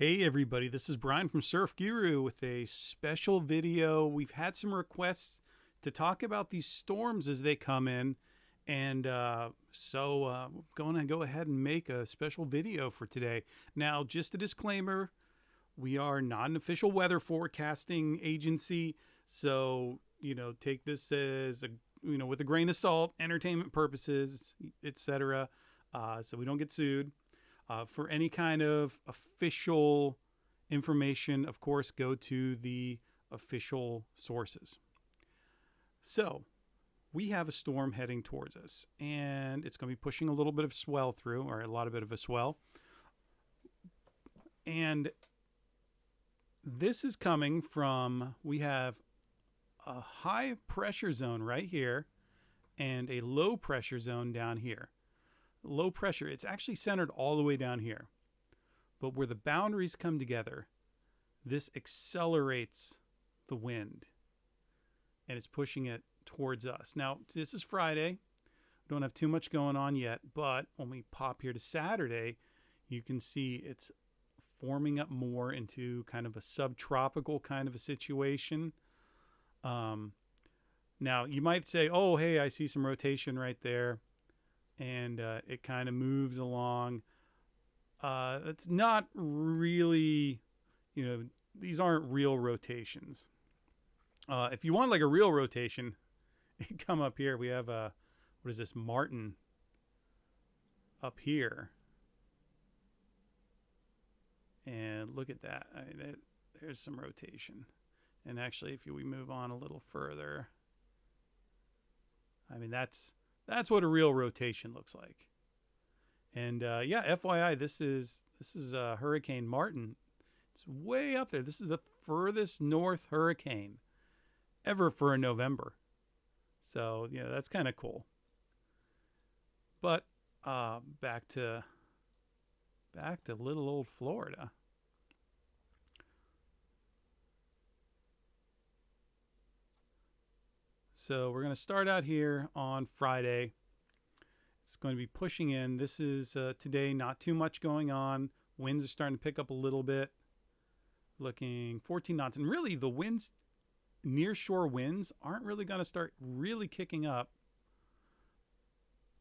Hey everybody, this is Brian from Surf Guru with a special video. We've had some requests to talk about these storms as they come in, and I'm going to go ahead and make a special video for today. Now, just a disclaimer, we are not an official weather forecasting agency, so, take this as with a grain of salt, entertainment purposes, etc., so we don't get sued. For any kind of official information, of course, go to the official sources. So, we have a storm heading towards us, and it's going to be pushing a little bit of swell through, or a lot of bit of a swell. And this is coming from, we have a high pressure zone right here and a low pressure zone down here. Low pressure, it's actually centered all the way down here. But where the boundaries come together, this accelerates the wind. And it's pushing it towards us. Now, this is Friday. We don't have too much going on yet. But when we pop here to Saturday, you can see it's forming up more into kind of a subtropical kind of a situation. Now, you might say, oh, hey, I see some rotation right there. And it kind of moves along. It's not really, these aren't real rotations. If you want like a real rotation, come up here. We have what is this, Martin up here. And look at that. There's some rotation. And actually, if we move on a little further, that's what a real rotation looks like. And FYI, this is Hurricane Martin. It's way up there. This is the furthest north hurricane ever for a November. So, that's kind of cool. But back to little old Florida. So we're going to start out here on Friday. It's going to be pushing in. This is today, not too much going on. Winds are starting to pick up a little bit. Looking 14 knots. And really, the winds, near shore winds, aren't really going to start really kicking up.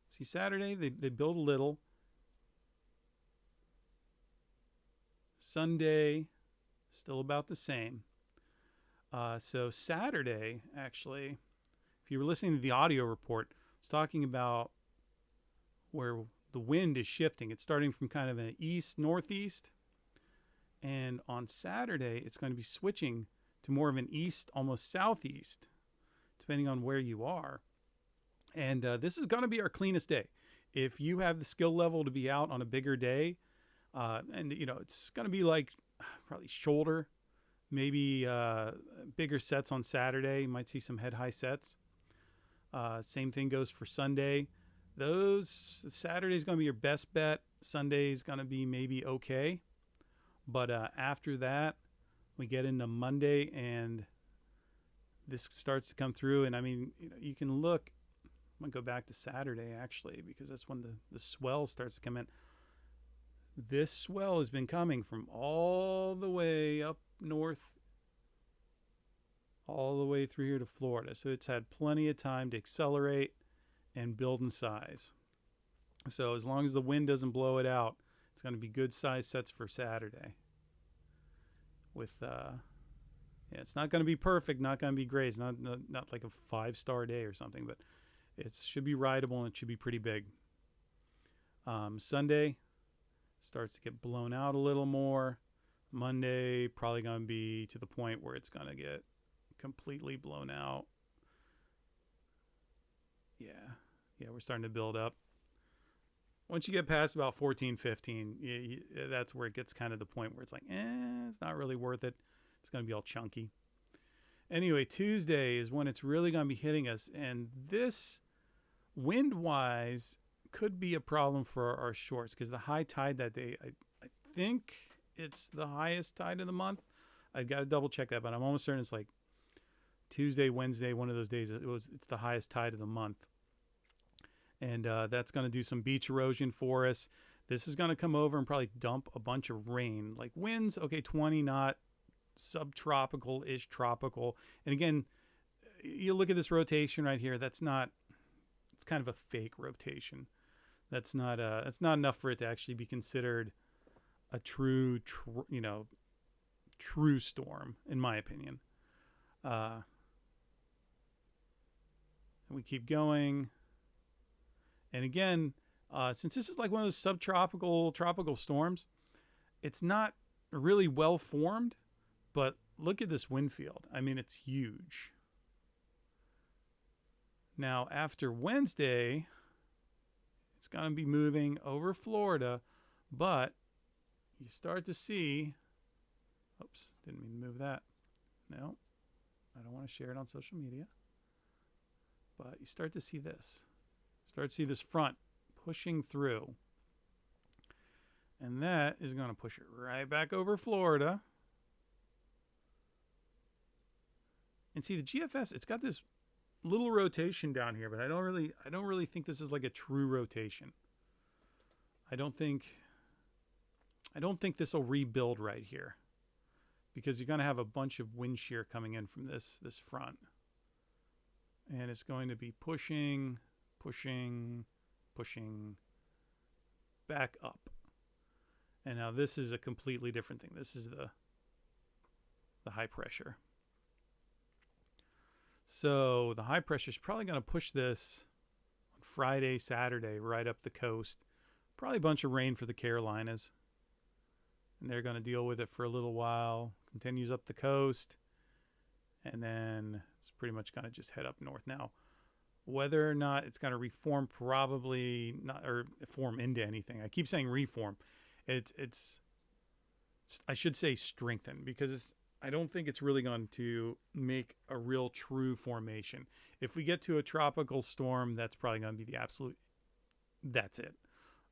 See, Saturday, they build a little. Sunday, still about the same. So Saturday, actually, if you were listening to the audio report, I was talking about where the wind is shifting. It's starting from kind of an east-northeast. And on Saturday, it's going to be switching to more of an east, almost southeast, depending on where you are. And this is going to be our cleanest day. If you have the skill level to be out on a bigger day, it's going to be like probably shoulder, maybe bigger sets on Saturday. You might see some head-high sets. Same thing goes for Sunday. Saturday's going to be your best bet. Sunday's going to be maybe okay. But after that, we get into Monday, and this starts to come through. And, you can look. I'm going to go back to Saturday, actually, because that's when the swell starts to come in. This swell has been coming from all the way up north, all the way through here to Florida. So it's had plenty of time to accelerate and build in size. So as long as the wind doesn't blow it out, it's going to be good size sets for Saturday. With it's not going to be perfect, not going to be great. It's not like a 5-star day or something, but it should be rideable and it should be pretty big. Sunday starts to get blown out a little more. Monday probably going to be to the point where it's going to get completely blown out. Yeah, we're starting to build up. Once you get past about 14, 15, that's where it gets kind of the point where it's like, it's not really worth it. It's going to be all chunky. Anyway, Tuesday is when it's really going to be hitting us. And this, wind-wise, could be a problem for our shorts because the high tide that day, I think it's the highest tide of the month. I've got to double check that, but I'm almost certain it's like Tuesday, Wednesday, one of those days. It's the highest tide of the month. And that's going to do some beach erosion for us. This is going to come over and probably dump a bunch of rain. Like winds, okay, 20 knot, subtropical-ish tropical. And again, you look at this rotation right here. That's not, it's kind of a fake rotation. That's not enough for it to actually be considered a true storm, in my opinion. And we keep going. And again, since this is like one of those subtropical, tropical storms, it's not really well formed, but look at this wind field. I mean, it's huge. Now, after Wednesday, it's going to be moving over Florida, but you start to see, oops, didn't mean to move that. No, I don't want to share it on social media. But you start to see this. Start to see this front pushing through. And that is going to push it right back over Florida. And see the GFS, it's got this little rotation down here, but I don't really think this is like a true rotation. I don't think this will rebuild right here, because you're going to have a bunch of wind shear coming in from this front. And it's going to be pushing back up. And now this is a completely different thing. This is the high pressure. So the high pressure is probably going to push this on Friday, Saturday, right up the coast. Probably a bunch of rain for the Carolinas. And they're going to deal with it for a little while. Continues up the coast. And then it's pretty much going to just head up north. Now, whether or not it's going to reform, probably not, or form into anything. I keep saying reform. It's I should say strengthen, because I don't think it's really going to make a real true formation. If we get to a tropical storm, that's probably going to be the absolute, that's it.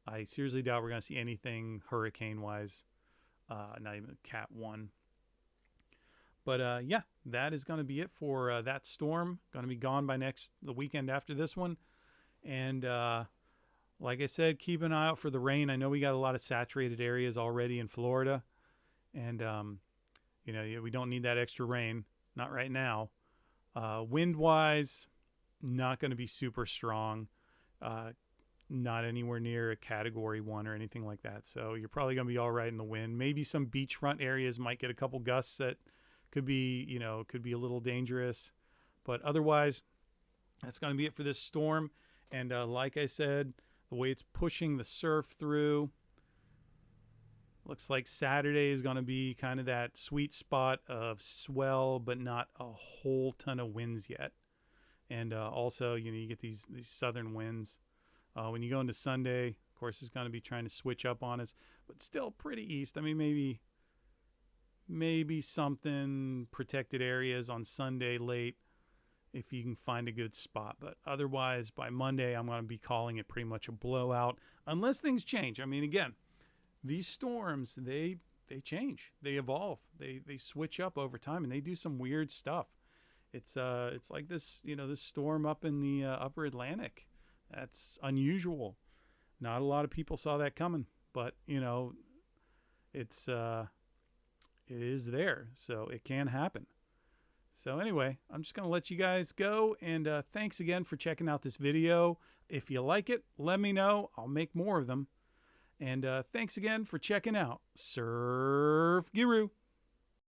I seriously doubt we're going to see anything hurricane-wise, not even Cat 1. But yeah, that is going to be it for that storm. Going to be gone by the weekend after this one. And like I said, keep an eye out for the rain. I know we got a lot of saturated areas already in Florida. And, we don't need that extra rain. Not right now. Wind-wise, not going to be super strong. Not anywhere near a Category 1 or anything like that. So you're probably going to be all right in the wind. Maybe some beachfront areas might get a couple gusts that could be a little dangerous. But otherwise, that's going to be it for this storm. And like I said, the way it's pushing the surf through, looks like Saturday is going to be kind of that sweet spot of swell, but not a whole ton of winds yet. And also, you get these southern winds. When you go into Sunday, of course, it's going to be trying to switch up on us, but still pretty east. I mean, maybe something protected areas on Sunday late if you can find a good spot. But otherwise, by Monday, I'm going to be calling it pretty much a blowout unless things change. I mean, again, these storms, they change. They evolve. They switch up over time, and they do some weird stuff. It's like this, this storm up in the upper Atlantic. That's unusual. Not a lot of people saw that coming, but it is there, so it can happen. So anyway, I'm just going to let you guys go, and thanks again for checking out this video. If you like it, let me know. I'll make more of them. And thanks again for checking out Surf Guru.